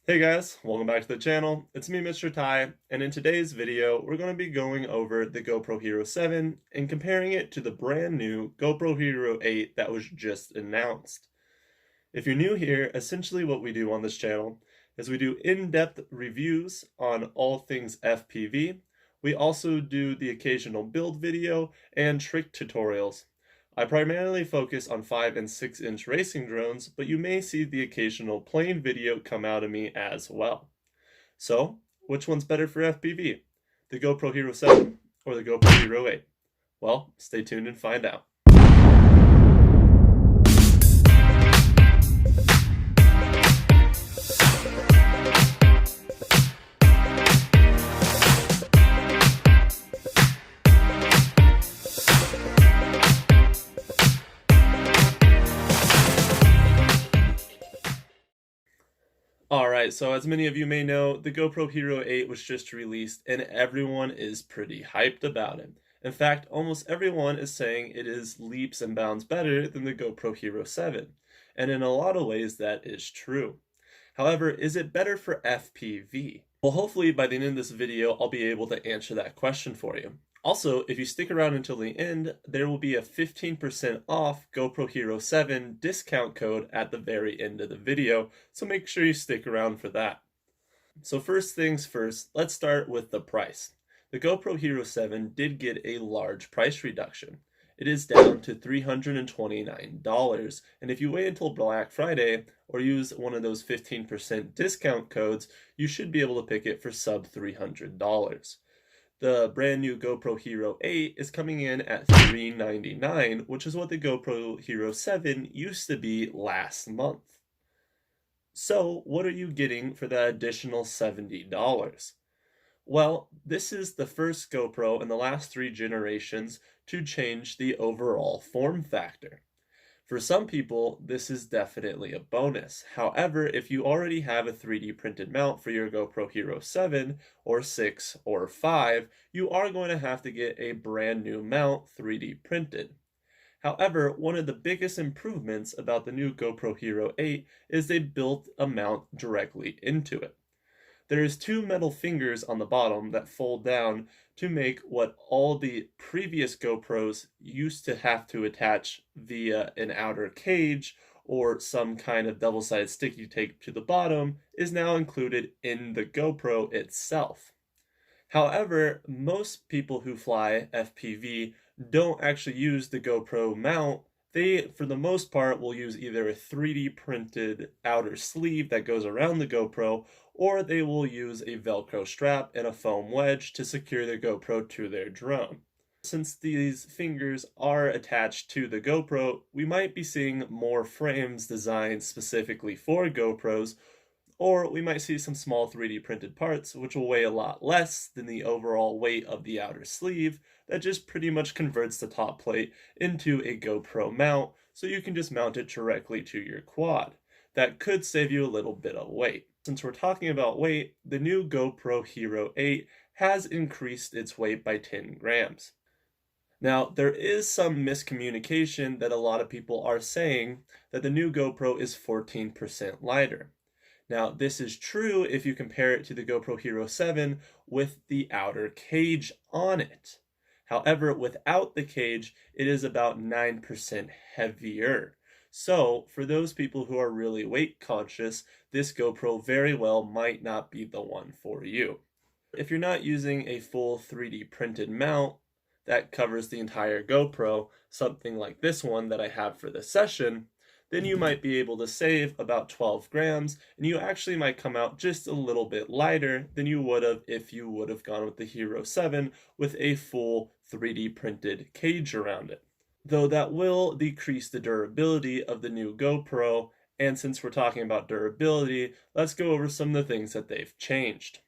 Hey guys, welcome back to the channel. It's me, Mr. Ty, and in today's video, we're going to be going over the GoPro Hero 7 and comparing it to the brand new GoPro Hero 8 that was just announced. If you're new here, essentially what we do on this channel is we do in-depth reviews on all things FPV. We also do the occasional build video and trick tutorials. I primarily focus on 5 and 6-inch racing drones, but you may see the occasional plane video come out of me as well. So, which one's better for FPV? The GoPro Hero 7 or the GoPro Hero 8? Well, stay tuned and find out. Alright, so as many of you may know, the GoPro Hero 8 was just released and everyone is pretty hyped about it. In fact, almost everyone is saying it is leaps and bounds better than the GoPro Hero 7, and in a lot of ways that is true. However, is it better for FPV? Well, hopefully by the end of this video, I'll be able to answer that question for you. Also, if you stick around until the end, there will be a 15% off GoPro Hero 7 discount code at the very end of the video, so make sure you stick around for that. So first things first, let's start with the price. The GoPro Hero 7 did get a large price reduction. It is down to $329, and if you wait until Black Friday or use one of those 15% discount codes, you should be able to pick it for sub $300. The brand new GoPro Hero 8 is coming in at $399, which is what the GoPro Hero 7 used to be last month. So, what are you getting for that additional $70? Well, this is the first GoPro in the last 3 generations to change the overall form factor. For some people, this is definitely a bonus. However, if you already have a 3D printed mount for your GoPro Hero 7 or 6 or 5, you are going to have to get a brand new mount 3D printed. However, one of the biggest improvements about the new GoPro Hero 8 is they built a mount directly into it. There is 2 metal fingers on the bottom that fold down to make what all the previous GoPros used to have to attach via an outer cage or some kind of double-sided sticky tape to the bottom is now included in the GoPro itself. However, most people who fly FPV don't actually use the GoPro mount. They, for the most part, will use either a 3D printed outer sleeve that goes around the GoPro, or they will use a Velcro strap and a foam wedge to secure the GoPro to their drone. Since these fingers are attached to the GoPro, we might be seeing more frames designed specifically for GoPros, or we might see some small 3D printed parts which will weigh a lot less than the overall weight of the outer sleeve that just pretty much converts the top plate into a GoPro mount so you can just mount it directly to your quad. That could save you a little bit of weight. Since we're talking about weight, the new GoPro Hero 8 has increased its weight by 10 grams. Now, there is some miscommunication that a lot of people are saying that the new GoPro is 14% lighter. Now, this is true if you compare it to the GoPro Hero 7 with the outer cage on it. However, without the cage, it is about 9% heavier. So, for those people who are really weight conscious, this GoPro very well might not be the one for you. If you're not using a full 3D printed mount that covers the entire GoPro, something like this one that I have for this session, then you might be able to save about 12 grams, and you actually might come out just a little bit lighter than you would have if you would have gone with the Hero 7 with a full 3D printed cage around it. Though that will decrease the durability of the new GoPro, and since we're talking about durability, let's go over some of the things that they've changed.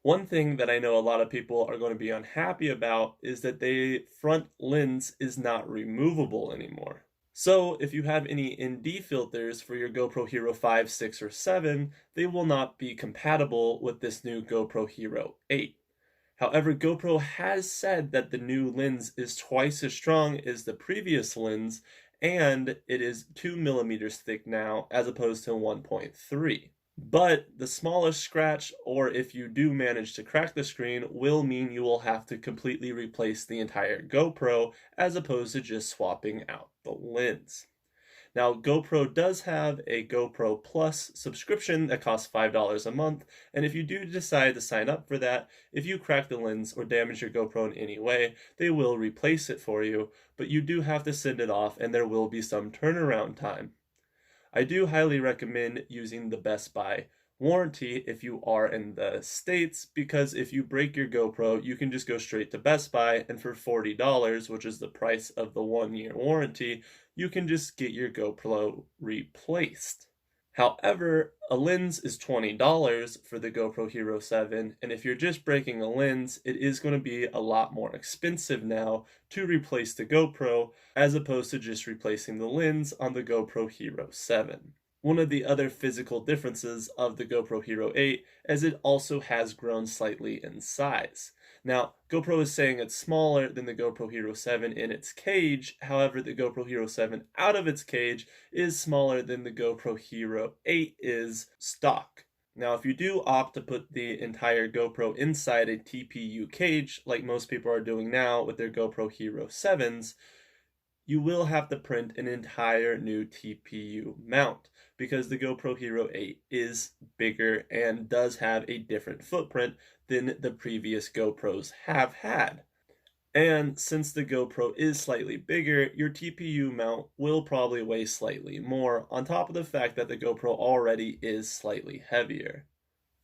One thing that I know a lot of people are going to be unhappy about is that the front lens is not removable anymore. So if you have any ND filters for your GoPro Hero 5, 6, or 7, they will not be compatible with this new GoPro Hero 8. However, GoPro has said that the new lens is twice as strong as the previous lens, and it is 2 millimeters thick now as opposed to 1.3. But the smallest scratch, or if you do manage to crack the screen, will mean you will have to completely replace the entire GoPro as opposed to just swapping out the lens. Now, GoPro does have a GoPro Plus subscription that costs $5 a month, and if you do decide to sign up for that, if you crack the lens or damage your GoPro in any way, they will replace it for you, but you do have to send it off and there will be some turnaround time. I do highly recommend using the Best Buy warranty if you are in the States, because if you break your GoPro, you can just go straight to Best Buy, and for $40, which is the price of the 1-year warranty, you can just get your GoPro replaced. However, a lens is $20 for the GoPro Hero 7, and if you're just breaking a lens, it is going to be a lot more expensive now to replace the GoPro as opposed to just replacing the lens on the GoPro Hero 7. One of the other physical differences of the GoPro Hero 8 is it also has grown slightly in size. Now, GoPro is saying it's smaller than the GoPro Hero 7 in its cage, however, the GoPro Hero 7 out of its cage is smaller than the GoPro Hero 8 is stock. Now, if you do opt to put the entire GoPro inside a TPU cage, like most people are doing now with their GoPro Hero 7s, you will have to print an entire new TPU mount because the GoPro Hero 8 is bigger and does have a different footprint than the previous GoPros have had. And since the GoPro is slightly bigger, your TPU mount will probably weigh slightly more, on top of the fact that the GoPro already is slightly heavier.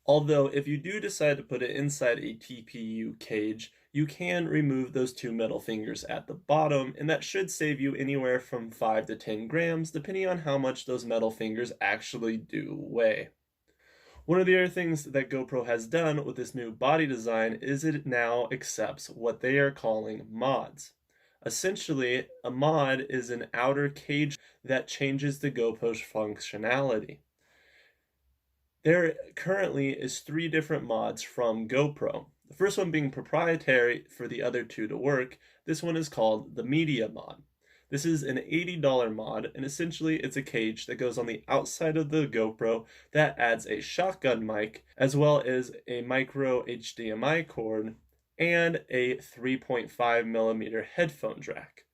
Although, if you do decide to put it inside a TPU cage, you can remove those two metal fingers at the bottom, and that should save you anywhere from 5 to 10 grams, depending on how much those metal fingers actually do weigh. One of the other things that GoPro has done with this new body design is it now accepts what they are calling mods. Essentially, a mod is an outer cage that changes the GoPro's functionality. There currently is 3 different mods from GoPro. The first one being proprietary for the other 2 to work. This one is called the Media mod. This is an $80 mod, and essentially it's a cage that goes on the outside of the GoPro that adds a shotgun mic, as well as a micro HDMI cord, and a 3.5mm headphone jack.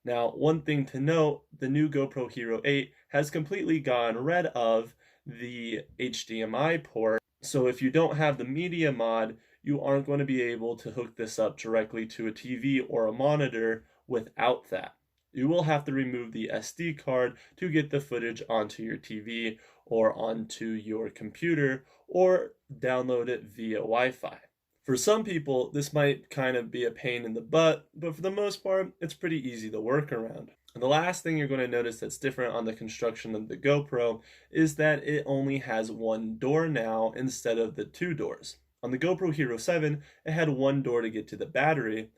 Now, one thing to note, the new GoPro Hero 8 has completely gotten rid of the HDMI port, so if you don't have the media mod, you aren't going to be able to hook this up directly to a TV or a monitor without that. You will have to remove the SD card to get the footage onto your TV or onto your computer, or download it via Wi-Fi. For some people, this might kind of be a pain in the butt, but for the most part, it's pretty easy to work around. And the last thing you're going to notice that's different on the construction of the GoPro is that it only has one door now instead of the 2 doors. On the GoPro Hero 7, it had one door to get to the battery,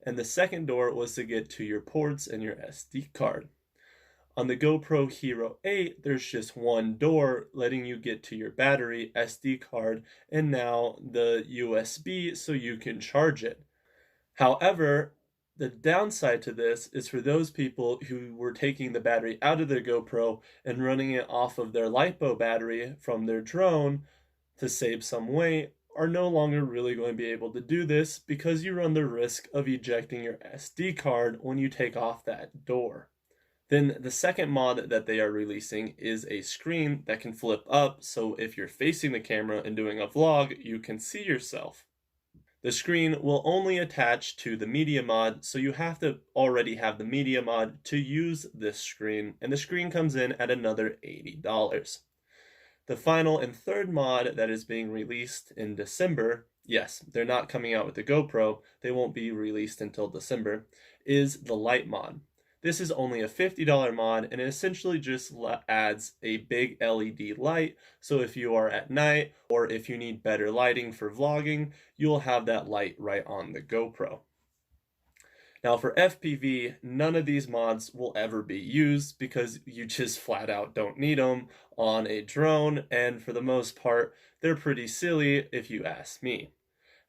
and the second door was to get to your ports and your SD card. On the GoPro Hero 8, there's just one door letting you get to your battery, SD card, and now the USB so you can charge it. However, the downside to this is for those people who were taking the battery out of their GoPro and running it off of their LiPo battery from their drone to save some weight, are no longer really going to be able to do this because you run the risk of ejecting your SD card when you take off that door. Then the second mod that they are releasing is a screen that can flip up, so if you're facing the camera and doing a vlog, you can see yourself. The screen will only attach to the media mod, so you have to already have the media mod to use this screen, and the screen comes in at another $80. The final and third mod that is being released in December, yes, they're not coming out with the GoPro, they won't be released until December, is the light mod. This is only a $50 mod, and it essentially just adds a big LED light, so if you are at night or if you need better lighting for vlogging, you'll have that light right on the GoPro. Now for FPV, none of these mods will ever be used because you just flat out don't need them on a drone, and for the most part, they're pretty silly if you ask me.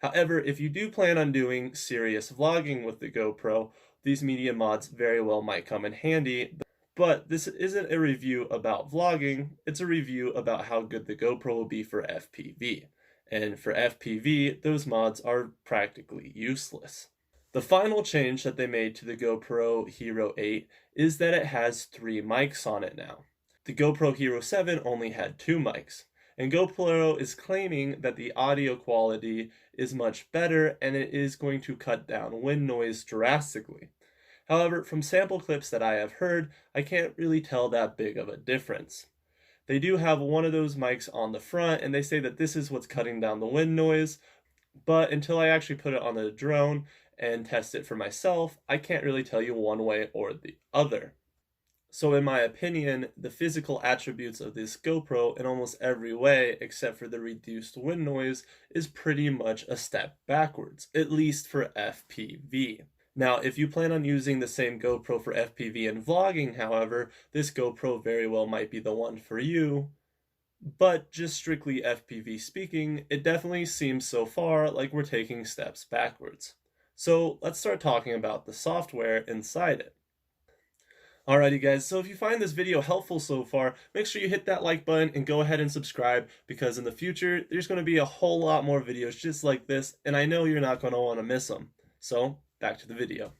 However, if you do plan on doing serious vlogging with the GoPro, these media mods very well might come in handy, But this isn't a review about vlogging, it's a review about how good the GoPro will be for FPV. And for FPV, those mods are practically useless. The final change that they made to the GoPro Hero 8 is that it has 3 mics on it now. The GoPro Hero 7 only had 2 mics, and GoPro is claiming that the audio quality is much better and it is going to cut down wind noise drastically. However, from sample clips that I have heard, I can't really tell that big of a difference. They do have one of those mics on the front, and they say that this is what's cutting down the wind noise, but until I actually put it on the drone and test it for myself, I can't really tell you one way or the other. So in my opinion, the physical attributes of this GoPro in almost every way, except for the reduced wind noise, is pretty much a step backwards, at least for FPV. Now, if you plan on using the same GoPro for FPV and vlogging, however, this GoPro very well might be the one for you. But just strictly FPV speaking, it definitely seems so far like we're taking steps backwards. So let's start talking about the software inside it. Alrighty guys, so if you find this video helpful so far, make sure you hit that like button and go ahead and subscribe, because in the future, there's going to be a whole lot more videos just like this, and I know you're not going to want to miss them. So, back to the video.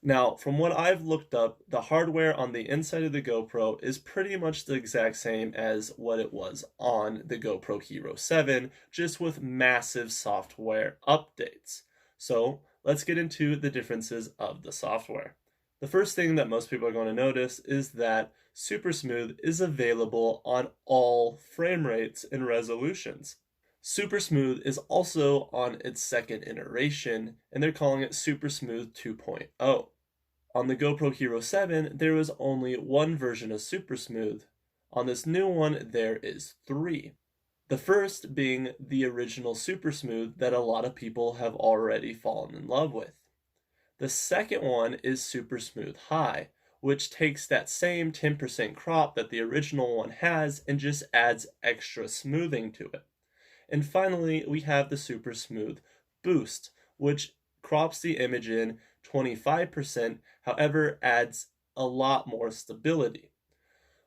Now, from what I've looked up, the hardware on the inside of the GoPro is pretty much the exact same as what it was on the GoPro Hero 7, just with massive software updates. So, let's get into the differences of the software. The first thing that most people are going to notice is that Super Smooth is available on all frame rates and resolutions. Super Smooth is also on its second iteration, and they're calling it Super Smooth 2.0. On the GoPro Hero 7, there was only one version of Super Smooth. On this new one, there is 3. The first being the original Super Smooth that a lot of people have already fallen in love with. The second one is Super Smooth High, which takes that same 10% crop that the original one has and just adds extra smoothing to it. And finally, we have the Super Smooth Boost, which crops the image in 25%, however, adds a lot more stability.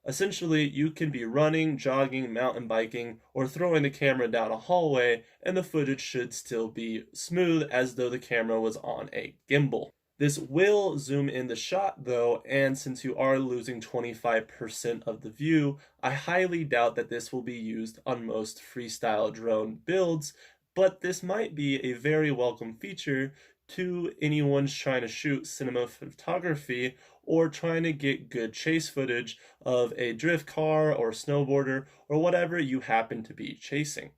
Essentially, you can be running, jogging, mountain biking, or throwing the camera down a hallway, and the footage should still be smooth as though the camera was on a gimbal. This will zoom in the shot though, and since you are losing 25% of the view, I highly doubt that this will be used on most freestyle drone builds, but this might be a very welcome feature to anyone trying to shoot cinema photography or trying to get good chase footage of a drift car or snowboarder or whatever you happen to be chasing.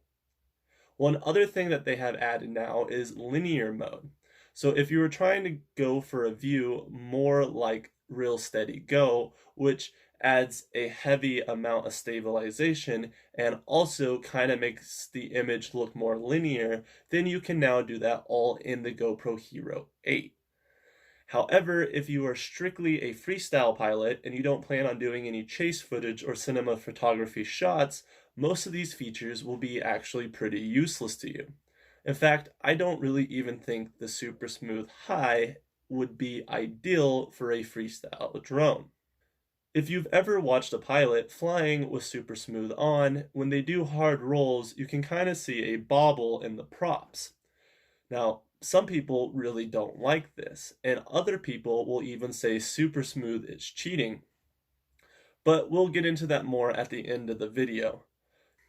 One other thing that they have added now is linear mode. So if you were trying to go for a view more like real steady go, which adds a heavy amount of stabilization and also kind of makes the image look more linear, then you can now do that all in the GoPro Hero 8. However, if you are strictly a freestyle pilot and you don't plan on doing any chase footage or cinema photography shots, most of these features will be actually pretty useless to you. In fact, I don't really even think the Super Smooth High would be ideal for a freestyle drone. If you've ever watched a pilot flying with Super Smooth on, when they do hard rolls, you can kind of see a bobble in the props. Now, some people really don't like this, and other people will even say Super Smooth is cheating. But we'll get into that more at the end of the video.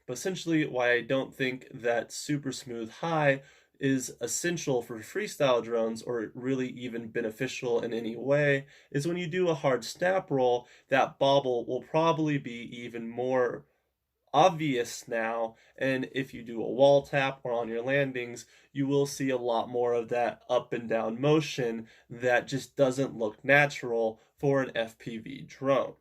But essentially, why I don't think that Super Smooth High is essential for freestyle drones or really even beneficial in any way is when you do a hard snap roll, that bobble will probably be even more obvious now, and if you do a wall tap or on your landings, you will see a lot more of that up and down motion that just doesn't look natural for an FPV drone.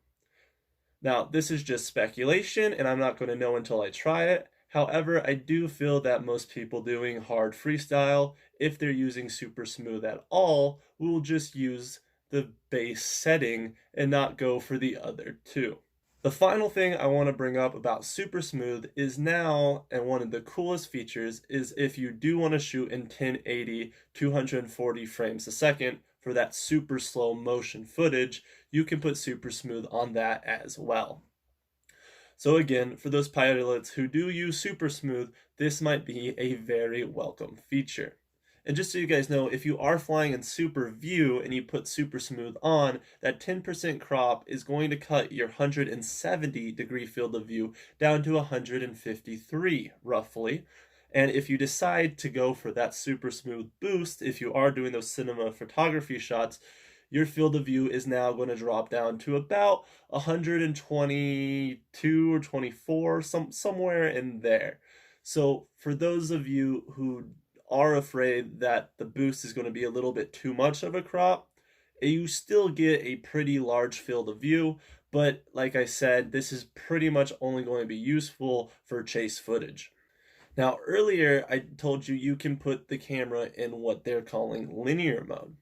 Now, this is just speculation, and I'm not going to know until I try it. However, I do feel that most people doing hard freestyle, if they're using Super Smooth at all, will just use the base setting and not go for the other two. The final thing I want to bring up about Super Smooth is now, and one of the coolest features, is if you do want to shoot in 1080, 240 frames a second for that super slow motion footage, you can put super smooth on that as well. So again, for those pilots who do use super smooth, this might be a very welcome feature. And just so you guys know, if you are flying in super view and you put super smooth on, that 10% crop is going to cut your 170-degree field of view down to 153 roughly. And if you decide to go for that super smooth boost, if you are doing those cinema photography shots, your field of view is now going to drop down to about 122 or 24, somewhere in there. So for those of you who are afraid that the boost is going to be a little bit too much of a crop, you still get a pretty large field of view, but like I said, this is pretty much only going to be useful for chase footage. Now, earlier I told you you can put the camera in what they're calling linear mode.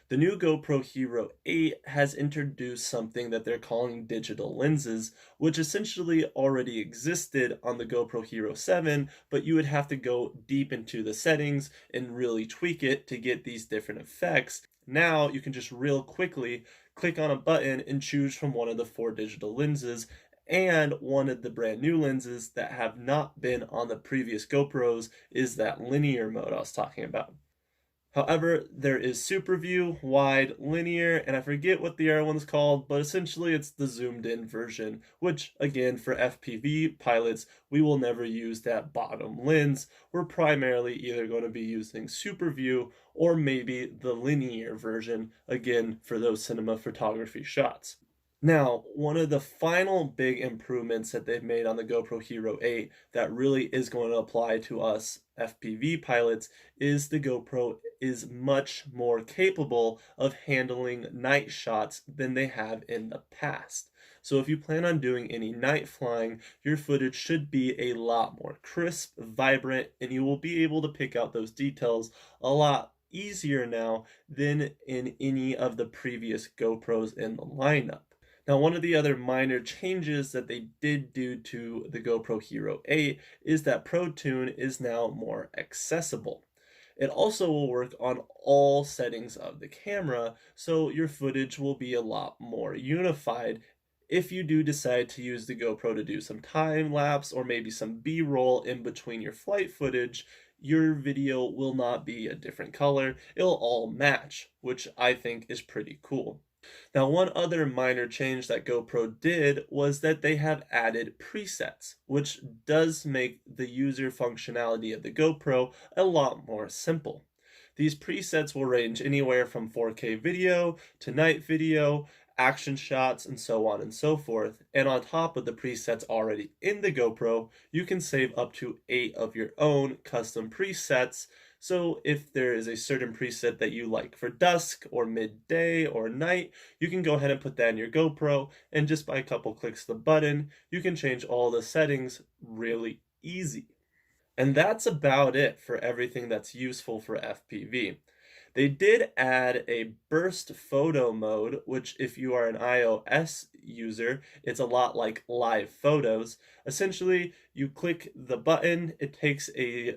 The new GoPro Hero 8 has introduced something that they're calling digital lenses, which essentially already existed on the GoPro Hero 7, but you would have to go deep into the settings and really tweak it to get these different effects. Now you can just real quickly click on a button and choose from one of the 4 digital lenses, and one of the brand new lenses that have not been on the previous GoPros is that linear mode I was talking about. However, there is super view, wide, linear, and I forget what the other one's called, but essentially it's the zoomed in version, which again, for FPV pilots, we will never use that bottom lens. We're primarily either going to be using super view or maybe the linear version, again, for those cinema photography shots. Now, one of the final big improvements that they've made on the GoPro Hero 8 that really is going to apply to us FPV pilots is the GoPro is much more capable of handling night shots than they have in the past. So if you plan on doing any night flying, your footage should be a lot more crisp, vibrant, and you will be able to pick out those details a lot easier now than in any of the previous GoPros in the lineup. Now, one of the other minor changes that they did do to the GoPro Hero 8 is that ProTune is now more accessible. It also will work on all settings of the camera, so your footage will be a lot more unified if you do decide to use the GoPro to do some time lapse or maybe some B-roll in between your flight footage. Your video will not be a different color, it'll all match, which I think is pretty cool. Now, one other minor change that GoPro did was that they have added presets, which does make the user functionality of the GoPro a lot more simple. These presets will range anywhere from 4K video to night video, action shots, and so on and so forth. And on top of the presets already in the GoPro, you can save up to 8 of your own custom presets. So if there is a certain preset that you like for dusk or midday or night, you can go ahead and put that in your GoPro, and just by a couple clicks of the button, you can change all the settings really easy. And that's about it for everything that's useful for FPV. They did add a burst photo mode, which if you are an iOS user, it's a lot like live photos. Essentially, you click the button, it takes a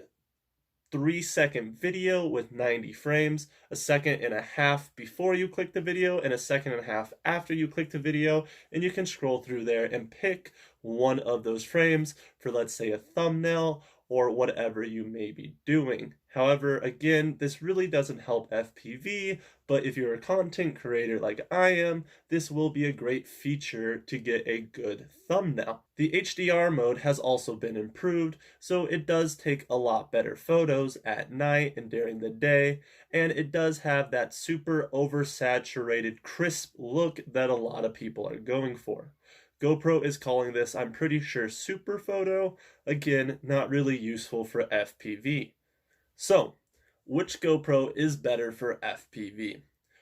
3-second video with 90 frames, a second and a half before you click the video, and a second and a half after you click the video, and you can scroll through there and pick one of those frames for, let's say, a thumbnail or whatever you may be doing. However, again, this really doesn't help FPV, but if you're a content creator like I am, this will be a great feature to get a good thumbnail. The HDR mode has also been improved, so it does take a lot better photos at night and during the day, and it does have that super oversaturated, crisp look that a lot of people are going for. GoPro is calling this, I'm pretty sure, super photo. Again, not really useful for FPV. So, which GoPro is better for FPV?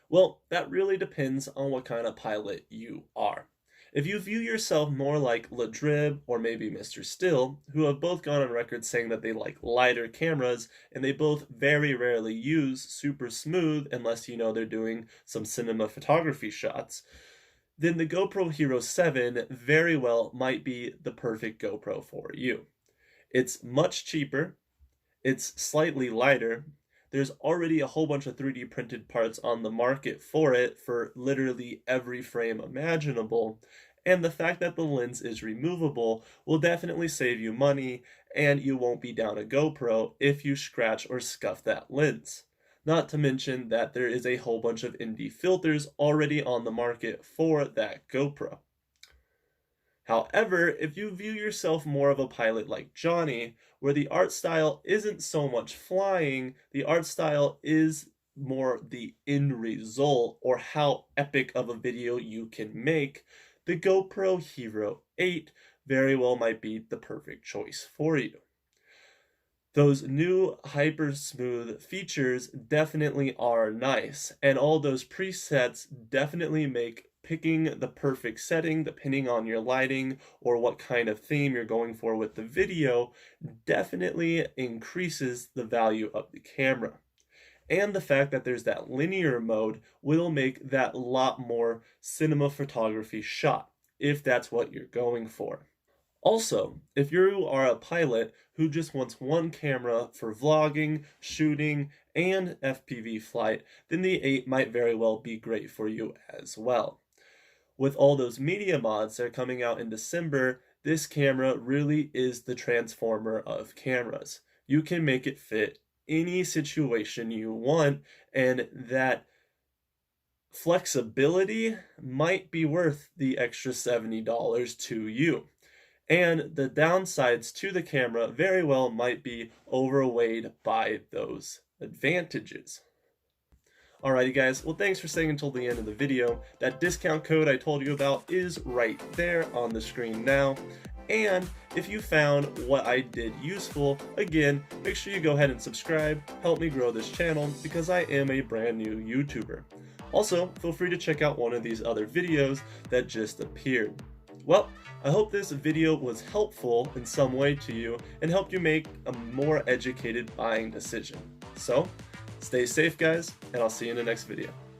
Well, that really depends on what kind of pilot you are. If you view yourself more like Ladrib or maybe Mr. Still, who have both gone on record saying that they like lighter cameras, and they both very rarely use super smooth unless you know they're doing some cinema photography shots, then the GoPro Hero 7 very well might be the perfect GoPro for you. It's much cheaper, it's slightly lighter, There's already a whole bunch of 3D printed parts on the market for it for literally every frame imaginable. And the fact that the lens is removable will definitely save you money, and you won't be down a GoPro if you scratch or scuff that lens. Not to mention that there is a whole bunch of indie filters already on the market for that GoPro. However, if you view yourself more of a pilot like Johnny, where the art style isn't so much flying, the art style is more the end result or how epic of a video you can make, the GoPro Hero 8 very well might be the perfect choice for you. Those new hyper smooth features definitely are nice, and all those presets definitely make picking the perfect setting depending on your lighting or what kind of theme you're going for with the video definitely increases the value of the camera. And the fact that there's that linear mode will make that a lot more cinema photography shot, if that's what you're going for. Also, if you are a pilot who just wants one camera for vlogging, shooting, and FPV flight, then the 8 might very well be great for you as well. With all those media mods that are coming out in December, this camera really is the transformer of cameras. You can make it fit any situation you want, and that flexibility might be worth the extra $70 to you. And the downsides to the camera very well might be overweighed by those advantages. Alrighty guys, well thanks for staying until the end of the video. That discount code I told you about is right there on the screen now. And if you found what I did useful, again, make sure you go ahead and subscribe, help me grow this channel, because I am a brand new YouTuber. Also, feel free to check out one of these other videos that just appeared. Well, I hope this video was helpful in some way to you and helped you make a more educated buying decision. So, stay safe guys, and I'll see you in the next video.